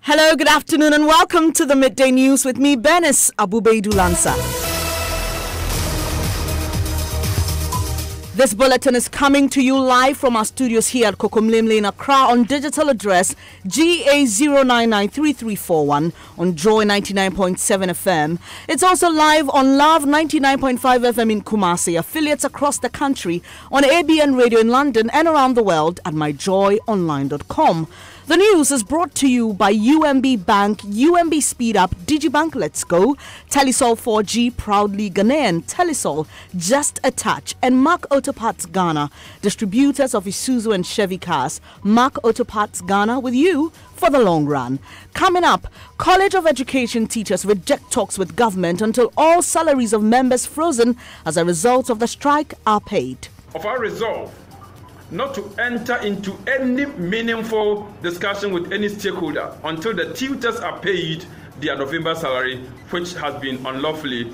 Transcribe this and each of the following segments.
Hello, good afternoon, and welcome to the Midday News with me, Benis Abubeidu-Lansa. This bulletin is coming to you live from our studios here at Kokomlim Lane, Accra, on digital address GA0993341 on Joy 99.7 FM. It's also live on Love 99.5 FM in Kumasi, affiliates across the country, on ABN Radio in London and around the world at myjoyonline.com. The news is brought to you by UMB Bank, UMB Speed Up, Digibank Let's Go, Telisol 4G, proudly Ghanaian, Telisol, Just a Touch, and Mark Auto Parts Ghana, distributors of Isuzu and Chevy cars. Mark Auto Parts Ghana, with you for the long run. Coming up, College of Education teachers reject talks with government until all salaries of members frozen as a result of the strike are paid. Of our resolve not to enter into any meaningful discussion with any stakeholder until the tutors are paid their November salary, which has been unlawfully.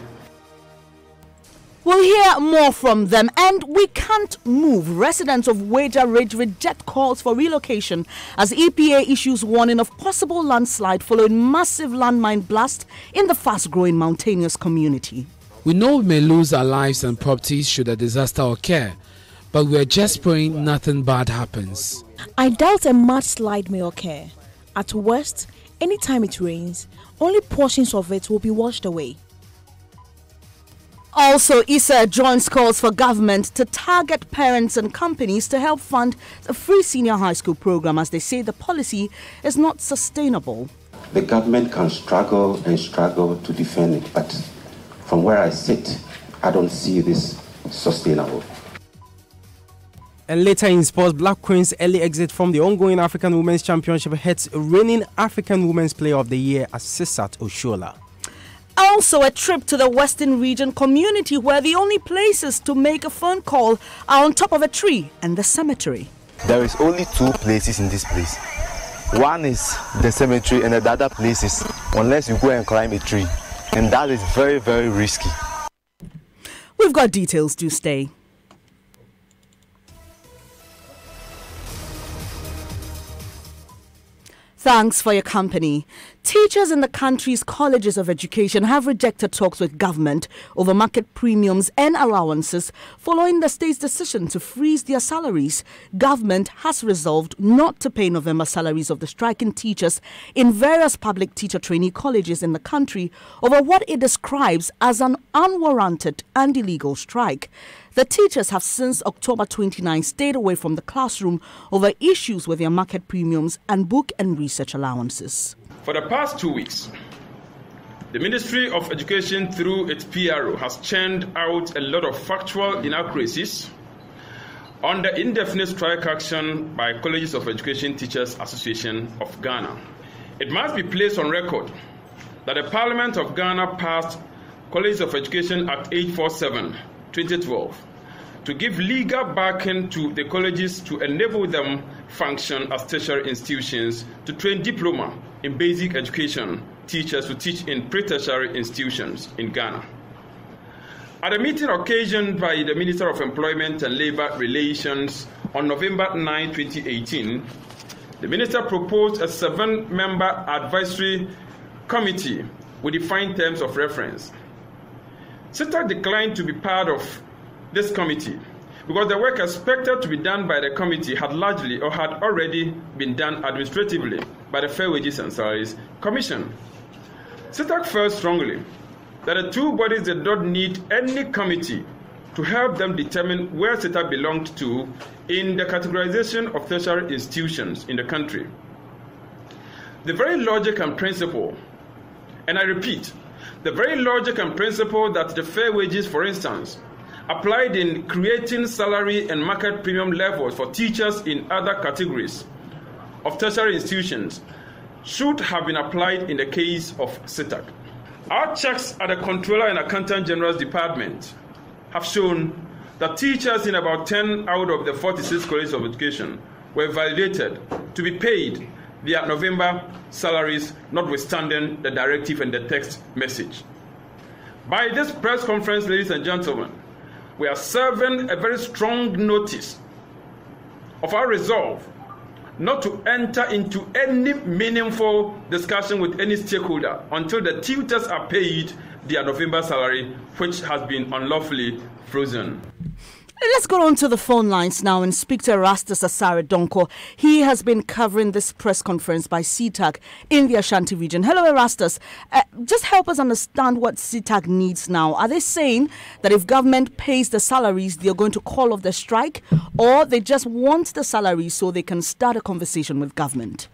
We'll hear more from them, and we can't move. Residents of Wager Ridge reject calls for relocation as EPA issues warning of possible landslide following massive landmine blast in the fast-growing mountainous community. We know we may lose our lives and properties should a disaster occur, but we're just praying nothing bad happens. I doubt a mudslide may occur. At worst, anytime it rains, only portions of it will be washed away. Also, ISA joins calls for government to target parents and companies to help fund the free senior high school program, as they say the policy is not sustainable. The government can struggle and struggle to defend it, but from where I sit, I don't see this sustainable. And later in sports, Black Queen's early exit from the ongoing African Women's Championship hits reigning African Women's Player of the Year, Asisat Oshola. Also, a trip to the Western Region community where the only places to make a phone call are on top of a tree and the cemetery. There is only two places in this place. One is the cemetery and the other place is unless you go and climb a tree. And that is very, very risky. We've got details, do stay. Thanks for your company. Teachers in the country's colleges of education have rejected talks with government over market premiums and allowances following the state's decision to freeze their salaries. Government has resolved not to pay November salaries of the striking teachers in various public teacher trainee colleges in the country over what it describes as an unwarranted and illegal strike. The teachers have since October 29 stayed away from the classroom over issues with their market premiums and book and research allowances. For the past 2 weeks, the Ministry of Education, through its PRO, has churned out a lot of factual inaccuracies on the indefinite strike action by Colleges of Education Teachers Association of Ghana. It must be placed on record that the Parliament of Ghana passed Colleges of Education Act 847, 2012, to give legal backing to the colleges to enable them function as tertiary institutions to train diploma in basic education teachers to teach in pre-tertiary institutions in Ghana. At a meeting occasioned by the Minister of Employment and Labour Relations on November 9, 2018, the Minister proposed a 7-member advisory committee with defined terms of reference. CETAC declined to be part of this committee because the work expected to be done by the committee had largely or had already been done administratively by the Fair Wages and Salaries Commission. CETAC felt strongly that the two bodies did not need any committee to help them determine where CETAC belonged to in the categorization of tertiary institutions in the country. The very logic and principle, and I repeat, the very logic and principle that the fair wages, for instance, applied in creating salary and market premium levels for teachers in other categories of tertiary institutions should have been applied in the case of CETAC. Our checks at the Comptroller and Accountant General's Department have shown that teachers in about 10 out of the 46 colleges of education were validated to be paid their November salaries, notwithstanding the directive and the text message. By this press conference, ladies and gentlemen, we are serving a very strong notice of our resolve not to enter into any meaningful discussion with any stakeholder until the tutors are paid their November salary, which has been unlawfully frozen. Let's go on to the phone lines now and speak to Erastus Asare Donkor. He has been covering this press conference by CTAG in the Ashanti region. Hello, Erastus. Just help us understand what CTAG needs now. Are they saying that if government pays the salaries, they're going to call off the strike, or they just want the salaries so they can start a conversation with government?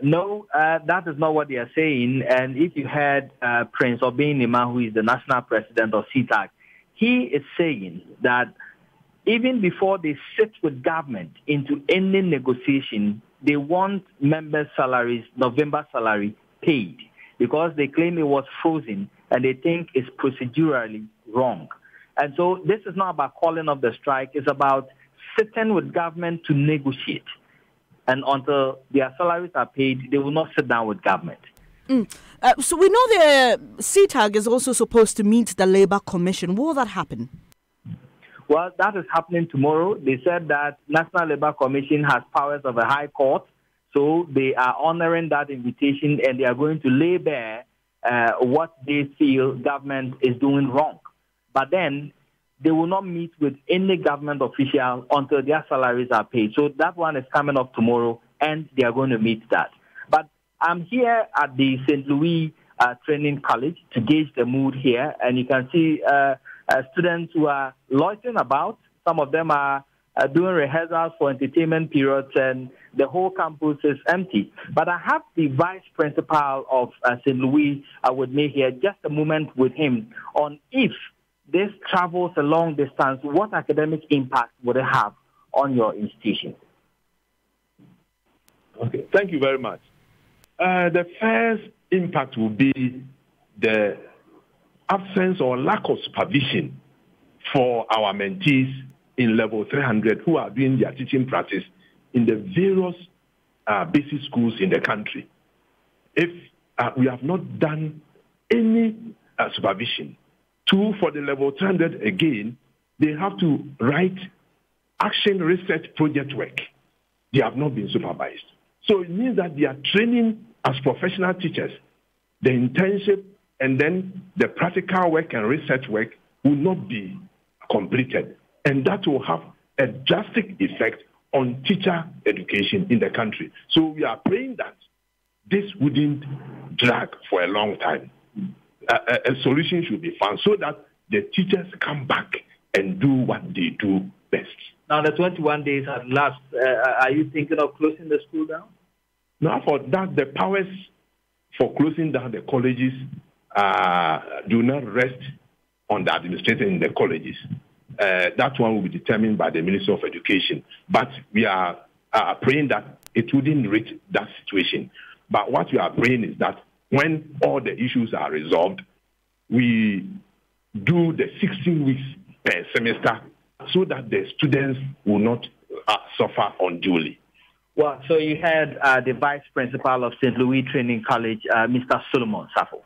No, that is not what they are saying. And if you had Prince Obin Nima, who is the national president of CTAG, he is saying that even before they sit with government into any negotiation, they want members' salaries, November salary, paid because they claim it was frozen and they think it's procedurally wrong. And so this is not about calling off the strike. It's about sitting with government to negotiate. And until their salaries are paid, they will not sit down with government. So we know the CTAG is also supposed to meet the Labour Commission. Will that happen? Well, that is happening tomorrow. They said that National Labour Commission has powers of a high court, so they are honoring that invitation and they are going to lay bare what they feel government is doing wrong. But then they will not meet with any government official until their salaries are paid. So that one is coming up tomorrow and they are going to meet that. But I'm here at the St. Louis Training College to gauge the mood here, and you can see students who are loitering about. Some of them are doing rehearsals for entertainment periods, and the whole campus is empty. But I have the vice principal of St. Louis with me here, just a moment with him on if this travels a long distance, what academic impact would it have on your institution? Okay, thank you very much. The first impact will be the absence or lack of supervision for our mentees in level 300 who are doing their teaching practice in the various basic schools in the country. If we have not done any supervision, for the level 300 again, they have to write action research project work. They have not been supervised. So it means that they are training as professional teachers. The internship and then the practical work and research work will not be completed. And that will have a drastic effect on teacher education in the country. So we are praying that this wouldn't drag for a long time. A solution should be found so that the teachers come back and do what they do best. Now, the 21 days have lapsed. Are you thinking of closing the school down? Now, for that, the powers for closing down the colleges do not rest on the administrator in the colleges. That one will be determined by the Ministry of Education. But we are praying that it wouldn't reach that situation. But what we are praying is that when all the issues are resolved, we do the 16 weeks per semester so that the students will not suffer unduly. Well, so you had the Vice Principal of St. Louis Training College, Mr. Solomon Safo.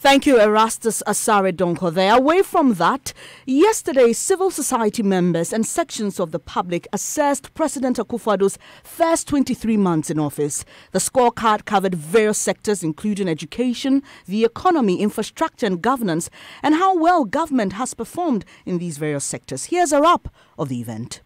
Thank you, Erastus Asare Donkor there. Away from that, yesterday, civil society members and sections of the public assessed President Akufo-Addo's first 23 months in office. The scorecard covered various sectors, including education, the economy, infrastructure and governance, and how well government has performed in these various sectors. Here's a wrap of the event.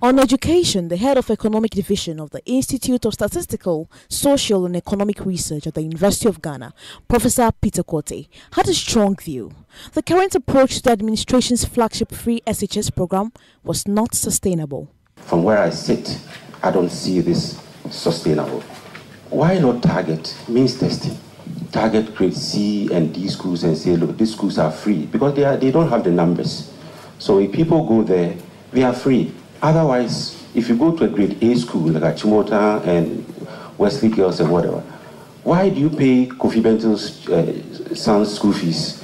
On education, the head of Economic Division of the Institute of Statistical, Social and Economic Research at the University of Ghana, Professor Peter Korte, had a strong view. The current approach to the administration's flagship free SHS program was not sustainable. From where I sit, I don't see this sustainable. Why not target means testing? Target grade C and D schools and say, look, these schools are free because they don't have the numbers. So if people go there, they are free. Otherwise, if you go to a grade A school like Achimota and Wesley Girls and whatever, why do you pay Kofi Bento's son's school fees?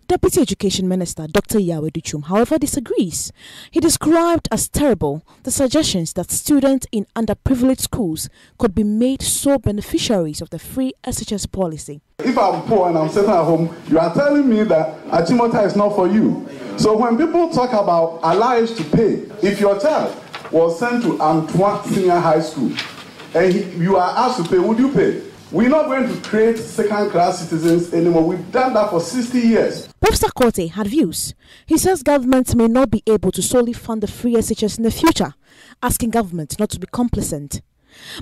Deputy Education Minister Dr. Yahweh Duchum, however, disagrees. He described as terrible the suggestions that students in underprivileged schools could be made sole beneficiaries of the free SHS policy. If I'm poor and I'm sitting at home, you are telling me that Achimota is not for you. So when people talk about allowance to pay, if your child was sent to Antoine Senior High School, and you are asked to pay, would you pay? We're not going to create second-class citizens anymore. We've done that for 60 years. Professor Korte had views. He says government may not be able to solely fund the free SHS in the future, asking government not to be complacent.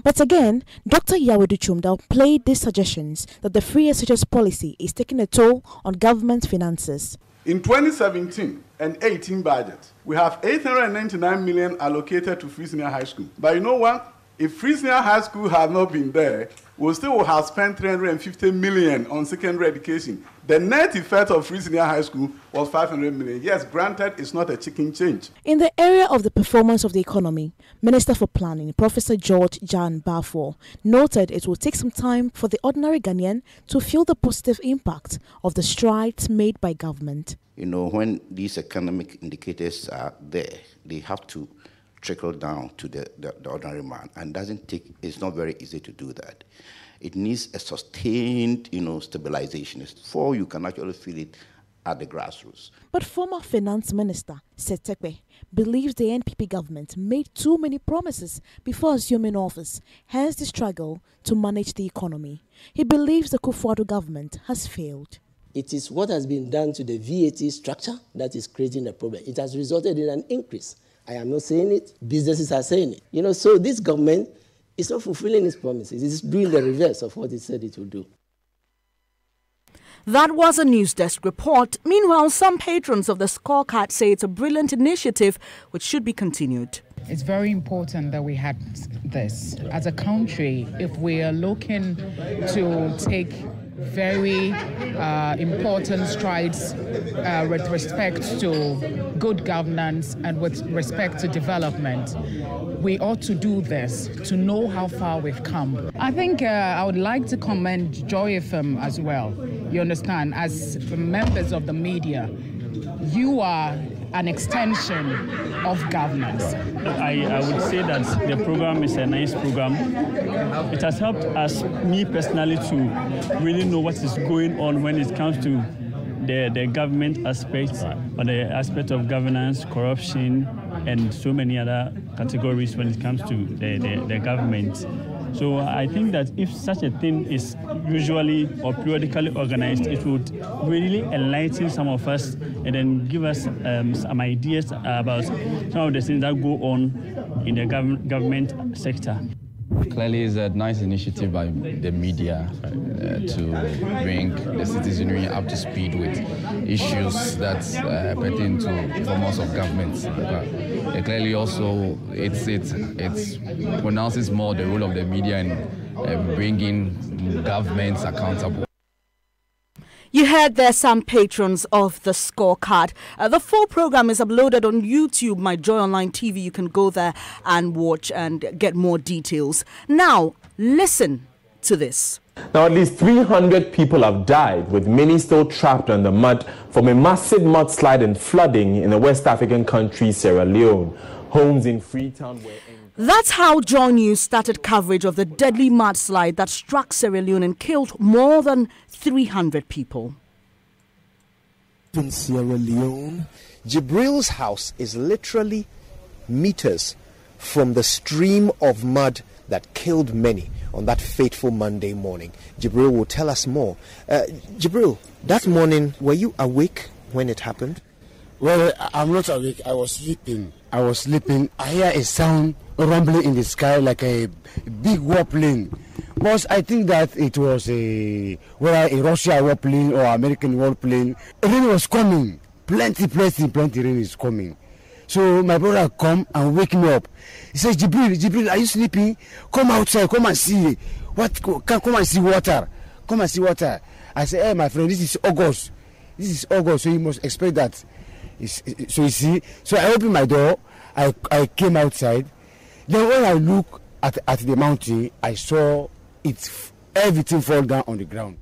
But again, Dr. Yawedu Chumdal played these suggestions that the free SHS policy is taking a toll on government finances. In 2017 and 18 budget, we have 899 million allocated to Free Senior High School. But you know what? If Free Senior High School had not been there, we still have spent 350 million on secondary education. The net effect of Free Senior High School was 500 million. Yes, granted, it's not a chicken change. In the area of the performance of the economy, Minister for Planning, Professor George Jan Bafo, noted it will take some time for the ordinary Ghanaian to feel the positive impact of the strides made by government. You know, when these economic indicators are there, they have to trickle down to the ordinary man, and it's not very easy to do that. It needs a sustained, stabilization before you can actually feel it at the grassroots. But former Finance Minister Setekwe believes the NPP government made too many promises before assuming office, hence the struggle to manage the economy. He believes the Kufuor government has failed. It is what has been done to the VAT structure that is creating a problem. It has resulted in an increase. I am not saying it, businesses are saying it. So this government is not fulfilling its promises. It's doing the reverse of what it said it would do. That was a News Desk report. Meanwhile, some patrons of the scorecard say it's a brilliant initiative which should be continued. It's very important that we had this. As a country, if we are looking to take very important strides with respect to good governance and with respect to development, we ought to do this to know how far we've come. I think I would like to commend Joy FM as well. You understand, as members of the media, you are an extension of governance. I would say that the program is a nice program. It has helped us, me personally, to really know what is going on when it comes to the government aspects, or the aspect of governance, corruption, and so many other categories when it comes to the government. So I think that if such a thing is usually or periodically organized, it would really enlighten some of us and then give us some ideas about some of the things that go on in the government sector. Clearly, it's a nice initiative by the media to bring the citizenry up to speed with issues that pertain to forms of government. But clearly, also, it pronounces more the role of the media in bringing governments accountable. You heard there some patrons of the scorecard. The full program is uploaded on YouTube, My Joy Online TV. You can go there and watch and get more details. Now, listen to this. Now, at least 300 people have died, with many still trapped in the mud from a massive mudslide and flooding in the West African country, Sierra Leone. Homes in Freetown were... That's how Joy News started coverage of the deadly mudslide that struck Sierra Leone and killed more than 300 people. In Sierra Leone, Jibril's house is literally meters from the stream of mud that killed many on that fateful Monday morning. Jibril will tell us more. Jibril, that morning, were you awake when it happened? Well, I'm not awake. I was sleeping. I hear a sound rumbling in the sky like a big warplane. But I think that it was whether a Russian warplane or American warplane. Rain was coming. Plenty rain is coming. So my brother come and wake me up. He says, Jibril, are you sleeping? Come outside, come and see. Come and see water. Come and see water. I say, hey, my friend, this is August, so you must expect that. So you see, so I opened my door, I came outside. Then when I look at the mountain, I saw everything fall down on the ground.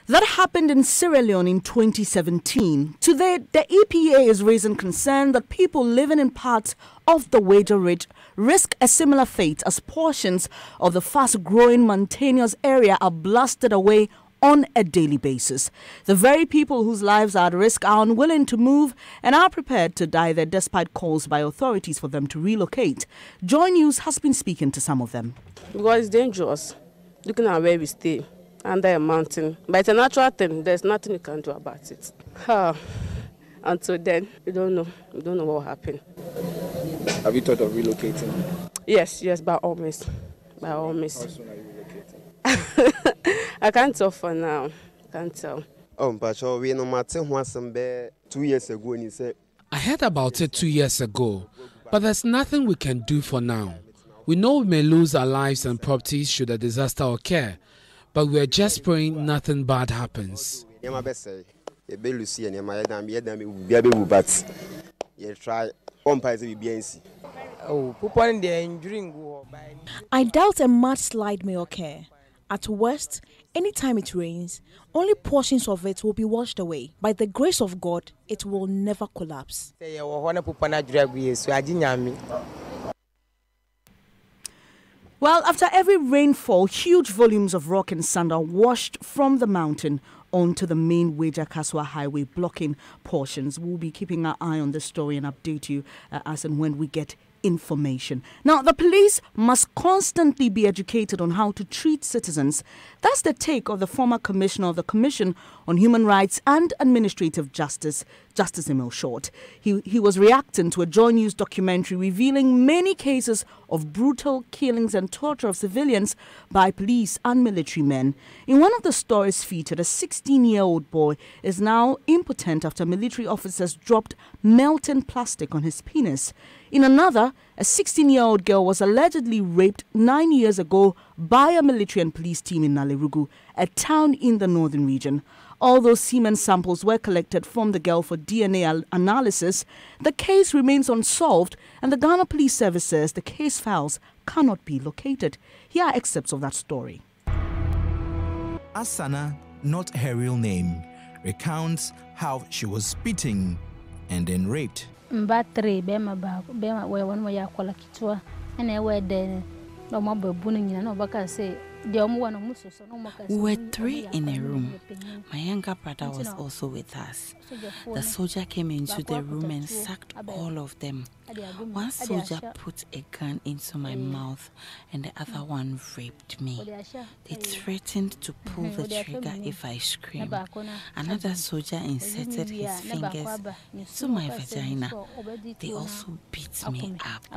That happened in Sierra Leone in 2017. Today, the EPA is raising concern that people living in parts of the Wager Ridge risk a similar fate as portions of the fast-growing mountainous area are blasted away on a daily basis. The very people whose lives are at risk are unwilling to move and are prepared to die there despite calls by authorities for them to relocate. Joy News has been speaking to some of them. Because it's dangerous, looking at where we stay, under a mountain. But it's a natural thing. There's nothing you can do about it. Until then, we don't know. We don't know what will happen. Have you thought of relocating? Yes, by all means. By all means. How soon are you relocating? I can't tell for now. Can't tell. But we no matter 2 years ago, and he said, I heard about it 2 years ago, but there's nothing we can do for now. We know we may lose our lives and properties should a disaster occur, but we're just praying nothing bad happens. I doubt a mudslide may occur. At worst, anytime it rains, only portions of it will be washed away. By the grace of God, it will never collapse. Well, after every rainfall, huge volumes of rock and sand are washed from the mountain onto the main Weja-Kaswa highway, blocking portions. We'll be keeping our eye on this story and update you as and when we get information. Now, the police must constantly be educated on how to treat citizens. That's the take of the former commissioner of the Commission on Human Rights and Administrative Justice, Justice Emil Short. He was reacting to a Joy News documentary revealing many cases of brutal killings and torture of civilians by police and military men. In one of the stories featured, a 16-year-old boy is now impotent after military officers dropped melting plastic on his penis. In another, a 16-year-old girl was allegedly raped 9 years ago by a military and police team in Nalerugu, a town in the northern region. Although semen samples were collected from the girl for DNA analysis, the case remains unsolved, and the Ghana Police Service says the case files cannot be located. Here are excerpts of that story. Asana, not her real name, recounts how she was beaten and then raped. We were 3 in a room. My younger brother was also with us. The soldier came into the room and sacked all of them. One soldier put a gun into my mouth and the other one raped me. They threatened to pull the trigger if I screamed. Another soldier inserted his fingers into my vagina. They also beat me up.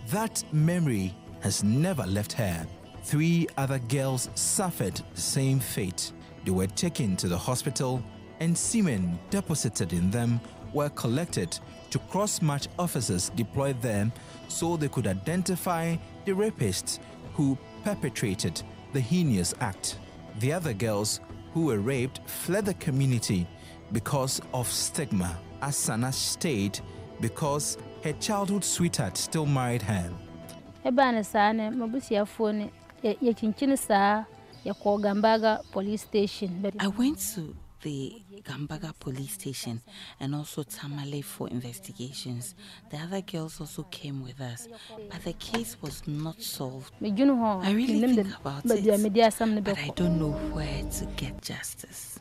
That memory has never left her. 3 other girls suffered the same fate. They were taken to the hospital and semen deposited in them were collected to cross-match officers deployed there so they could identify the rapists who perpetrated the heinous act. The other girls who were raped fled the community because of stigma. Asana stayed because her childhood sweetheart still married her. I went to the Gambaga police station and also Tamale for investigations. The other girls also came with us, but the case was not solved. I really think about it, but I don't know where to get justice.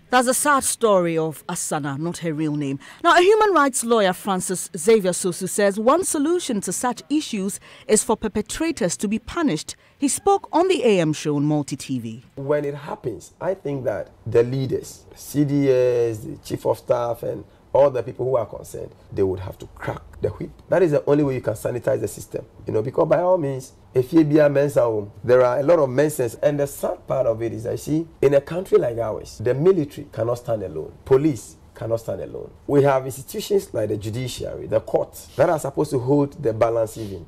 That's a sad story of Asana, not her real name. Now, a human rights lawyer, Francis Xavier Sosu, says one solution to such issues is for perpetrators to be punished. He spoke on the AM show on Multi TV. When it happens, I think that the leaders, CDS, the chief of staff, and all the people who are concerned, they would have to crack the whip. That is the only way you can sanitize the system. Because by all means, if you be a men's home, there are a lot of men's, and the sad part of it is, I see, in a country like ours, the military cannot stand alone. Police cannot stand alone. We have institutions like the judiciary, the courts, that are supposed to hold the balance even.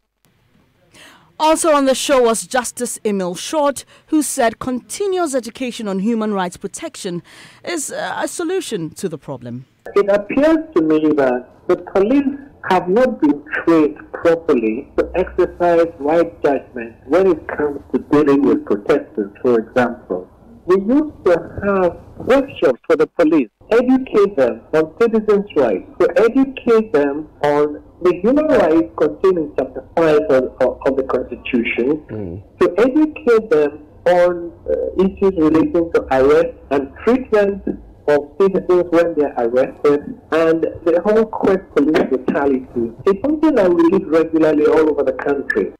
Also on the show was Justice Emil Short, who said continuous education on human rights protection is a solution to the problem. It appears to me that the police have not been trained properly to exercise right judgment when it comes to dealing with protesters, for example. We used to have workshops for the police educate them on citizens' rights, to educate them on the human rights contained in Chapter 5 of the Constitution, to educate them on issues relating to arrest and treatment of citizens when they are arrested, and the whole quest police brutality is something that we live regularly all over the country.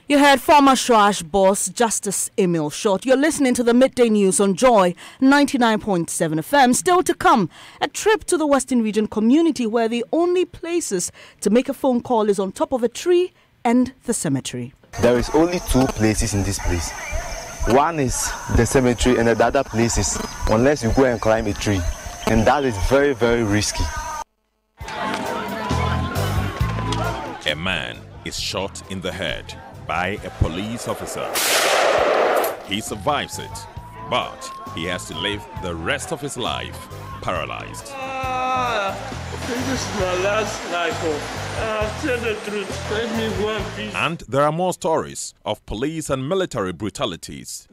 You heard former Shraj boss Justice Emil Short. You're listening to the Midday News on Joy 99.7 FM. Still to come, a trip to the Western Region community where the only places to make a phone call is on top of a tree and the cemetery. There is only two places in this place. One is the cemetery and the other place is unless you go and climb a tree. And that is very, very risky. A man is shot in the head by a police officer. He survives it, but he has to live the rest of his life paralyzed. This is my last life. Tell the truth. Let me go in peace. And there are more stories of police and military brutalities.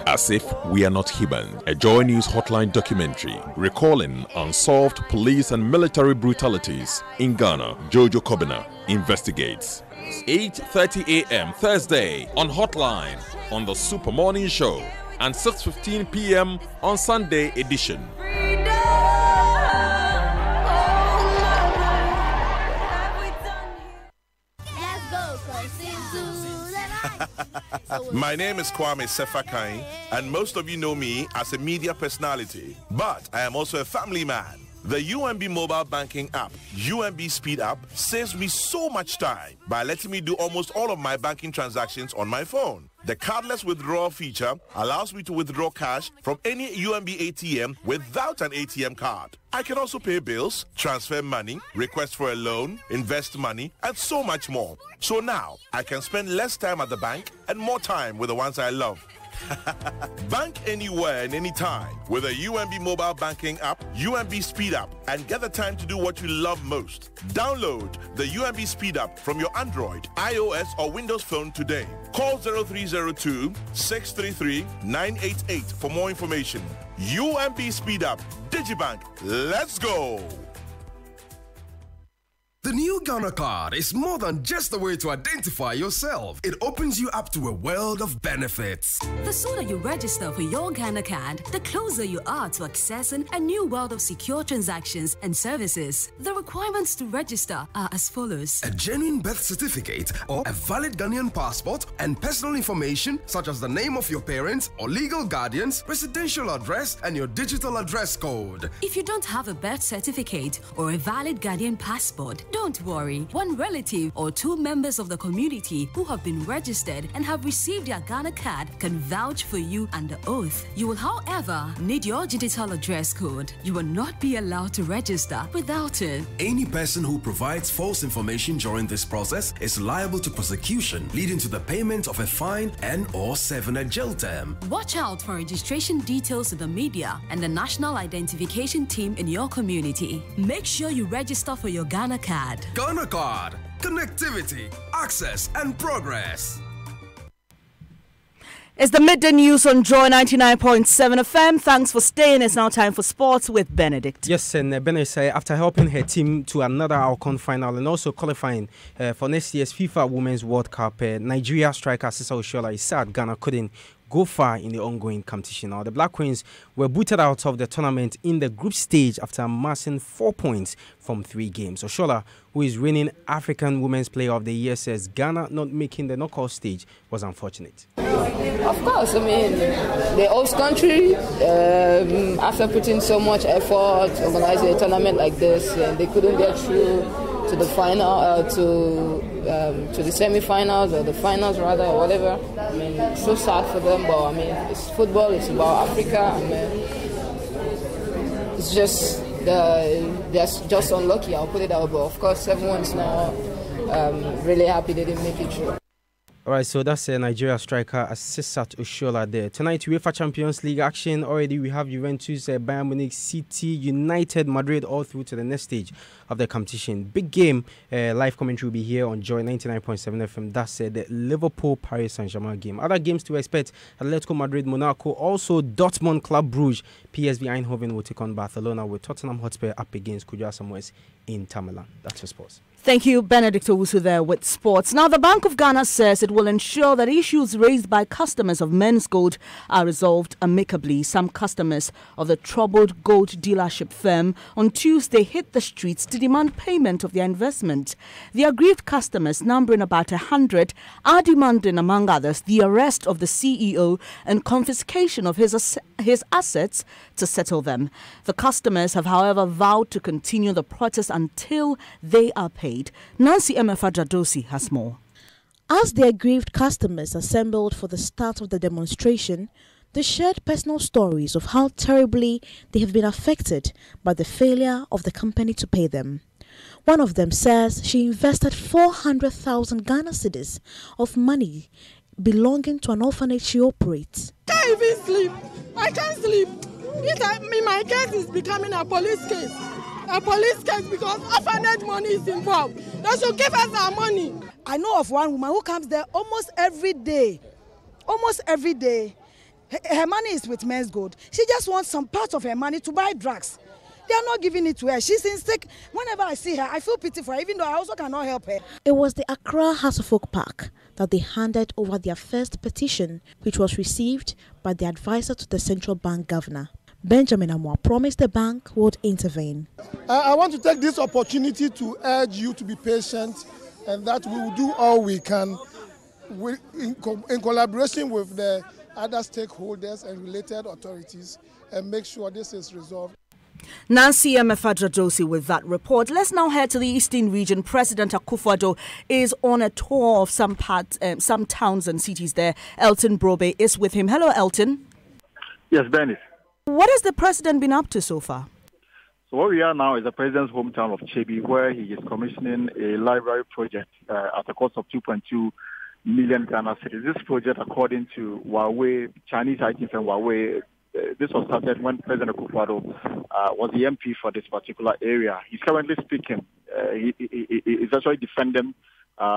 As if we are not human, a Joy News Hotline documentary recalling unsolved police and military brutalities in Ghana. Jojo Kobina investigates. 8:30 a.m. Thursday on Hotline on the Super Morning Show and 6:15 p.m. on Sunday edition. My name is Kwame Sefakai, and most of you know me as a media personality, but I am also a family man. The UMB mobile banking app, UMB Speed App, saves me so much time by letting me do almost all of my banking transactions on my phone. The cardless withdrawal feature allows me to withdraw cash from any UMB ATM without an ATM card. I can also pay bills, transfer money, request for a loan, invest money, and so much more. So now, I can spend less time at the bank and more time with the ones I love. Bank anywhere and anytime with a UMB mobile banking app, UMB Speed App, and get the time to do what you love most. Download the UMB Speed App from your Android, iOS, or Windows phone today. Call 0302-633-988 for more information. UMB Speed App, Digibank, let's go! The new Ghana card is more than just a way to identify yourself. It opens you up to a world of benefits. The sooner you register for your Ghana card, the closer you are to accessing a new world of secure transactions and services. The requirements to register are as follows: a genuine birth certificate or a valid Ghanaian passport and personal information such as the name of your parents or legal guardians, residential address, and your digital address code. If you don't have a birth certificate or a valid Ghanaian passport, don't worry. One relative or two members of the community who have been registered and have received their Ghana card can vouch for you under oath. You will, however, need your digital address code. You will not be allowed to register without it. Any person who provides false information during this process is liable to prosecution, leading to the payment of a fine and/or serving a jail term. Watch out for registration details in the media and the national identification team in your community. Make sure you register for your Ghana card. Ghana card, connectivity, access, and progress. It's the Midday News on Joy 99.7 FM. Thanks for staying. It's now time for sports with Benedict. Yes, and Benedict, after helping her team to another AFCON final and also qualifying for next year's FIFA Women's World Cup, Nigeria striker Sisa Oshola is sad Ghana couldn't go far in the ongoing competition. Now, the Black Queens were booted out of the tournament in the group stage after amassing 4 points from 3 games. Oshola, who is reigning African Women's Player of the Year, says Ghana not making the knockout stage was unfortunate. Of course, I mean, the host country, after putting so much effort, organizing a tournament like this, and they couldn't get through to the final, to the semi-finals or the finals rather, or whatever. I mean, it's so sad for them, but I mean, it's football, it's about Africa. I mean, it's just they're just unlucky. I'll put it out, but of course, everyone's now really happy they didn't make it through. All right, so that's Nigeria striker Asisat Oshola there. Tonight, UEFA Champions League action. Already we have Juventus, Bayern Munich, City, United, Madrid all through to the next stage of the competition. Big game. Live commentary will be here on Joy 99.7 FM. That's the Liverpool-Paris Saint-Germain game. Other games to expect: Atletico Madrid, Monaco. Also, Dortmund, Club Brugge. PSV Eindhoven will take on Barcelona, with Tottenham Hotspur up against Kudus Samuels in Milan. That's your sports. Thank you, Benedict Owusu there with sports. Now, the Bank of Ghana says it will ensure that issues raised by customers of Men's Gold are resolved amicably. Some customers of the troubled gold dealership firm on Tuesday hit the streets to demand payment of their investment. The aggrieved customers, numbering about 100, are demanding, among others, the arrest of the CEO and confiscation of his assets to settle them. The customers have, however, vowed to continue the protest until they are paid. Nancy Emefa-Jadosi has more. As the aggrieved customers assembled for the start of the demonstration, they shared personal stories of how terribly they have been affected by the failure of the company to pay them. One of them says she invested 400,000 Ghana cedis of money belonging to an orphanage she operates. I can't even sleep. I can't sleep. My case is becoming a police case. A police case because orphanage money is involved. They should give us our money. I know of one woman who comes there almost every day. Almost every day. Her money is with Men's Gold. She just wants some part of her money to buy drugs. They are not giving it to her. She's in sick. Whenever I see her, I feel pity for her, even though I also cannot help her. It was the Accra House of Folk Park that they handed over their first petition, which was received by the advisor to the Central Bank Governor. Benjamin Amoah promised the bank would intervene. I want to take this opportunity to urge you to be patient and that we will do all we can in collaboration with the other stakeholders and related authorities and make sure this is resolved. Nancy Emefa-Jadosi with that report. Let's now head to the Eastern region. President Akufo-Addo is on a tour of some towns and cities there. Elton Brobe is with him. Hello, Elton. Yes, Dennis. What has the president been up to so far? So where we are now is the president's hometown of Chebi, where he is commissioning a library project at a cost of 2.2 million Ghana cedis. This project, according to Huawei, Chinese IT firm Huawei, this was started when President Akufo-Addo was the MP for this particular area. He's currently speaking. He's actually defending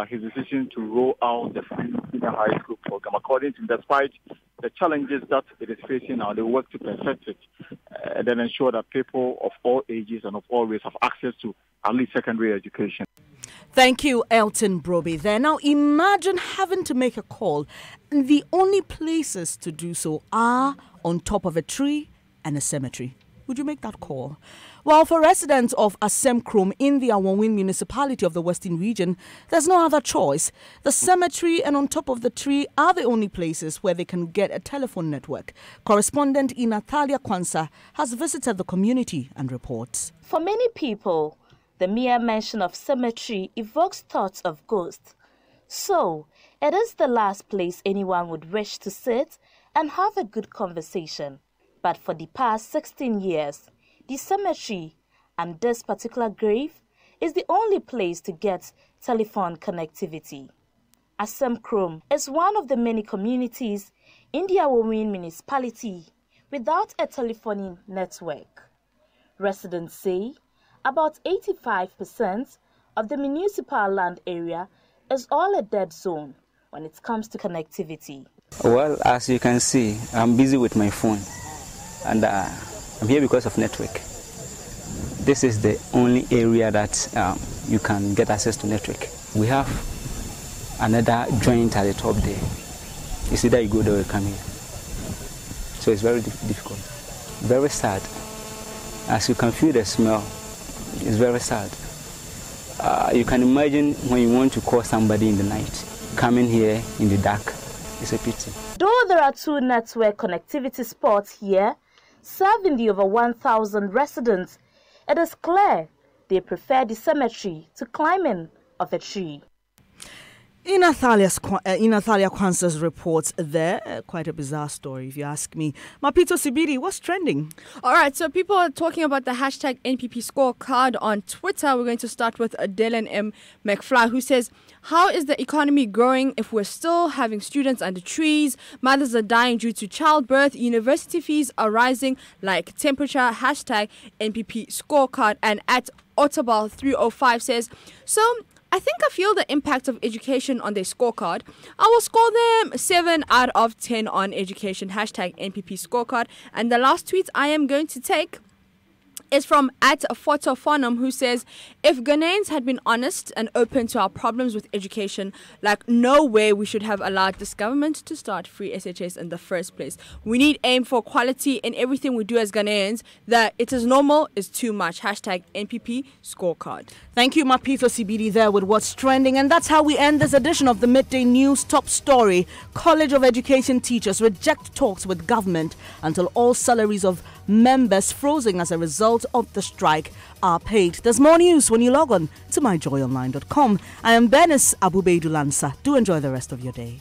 his decision to roll out the free senior high school program. According to him, despite the challenges that it is facing now, they work to perfect it and then ensure that people of all ages and of all races have access to at least secondary education. Thank you, Elton Brobe there. Now, imagine having to make a call. The only places to do so are on top of a tree and a cemetery. Would you make that call? Well, for residents of Asemkrom in the Awonwin municipality of the Western region, there's no other choice. The cemetery and on top of the tree are the only places where they can get a telephone network. Correspondent Natalia Kwansa has visited the community and reports. For many people, the mere mention of cemetery evokes thoughts of ghosts. So, it is the last place anyone would wish to sit and have a good conversation. But for the past 16 years, the cemetery and this particular grave is the only place to get telephone connectivity. Asemkrom is one of the many communities in the Awonwin municipality without a telephony network. Residents say about 85% of the municipal land area is all a dead zone when it comes to connectivity. Well, as you can see, I'm busy with my phone. And I'm here because of network. This is the only area that you can get access to network. We have another joint at the top there. It's either you go there or you come here. So it's very difficult. Very sad. As you can feel the smell, it's very sad. You can imagine when you want to call somebody in the night, coming here in the dark. It's a pity. Though there are 2 network connectivity spots here, serving the over 1,000 residents, it is clear they prefer the cemetery to climbing of a tree. Inathalia Kwanzaa's reports there. Quite a bizarre story, if you ask me. Mapito Sibiri, what's trending? All right, so people are talking about the hashtag NPP scorecard on Twitter. We're going to start with Dylan M. McFly, who says, how is the economy growing if we're still having students under trees? Mothers are dying due to childbirth. University fees are rising like temperature. Hashtag NPP scorecard. And at Ottabal 305 says, I feel the impact of education on their scorecard. I will score them 7 out of 10 on education. Hashtag NPP scorecard. And the last tweet I am going to take is from at Photophonum, who says, if Ghanaians had been honest and open to our problems with education, like no way we should have allowed this government to start free SHS in the first place. We need aim for quality in everything we do as Ghanaians. That it is normal is too much. Hashtag NPP scorecard. Thank you, Mapito CBD, there with what's trending. And that's how we end this edition of the Midday News Top Story. College of Education teachers reject talks with government until all salaries of members frozen as a result of the strike are paid. There's more news when you log on to myjoyonline.com. I am Benis Abubeidulansa. Do enjoy the rest of your day.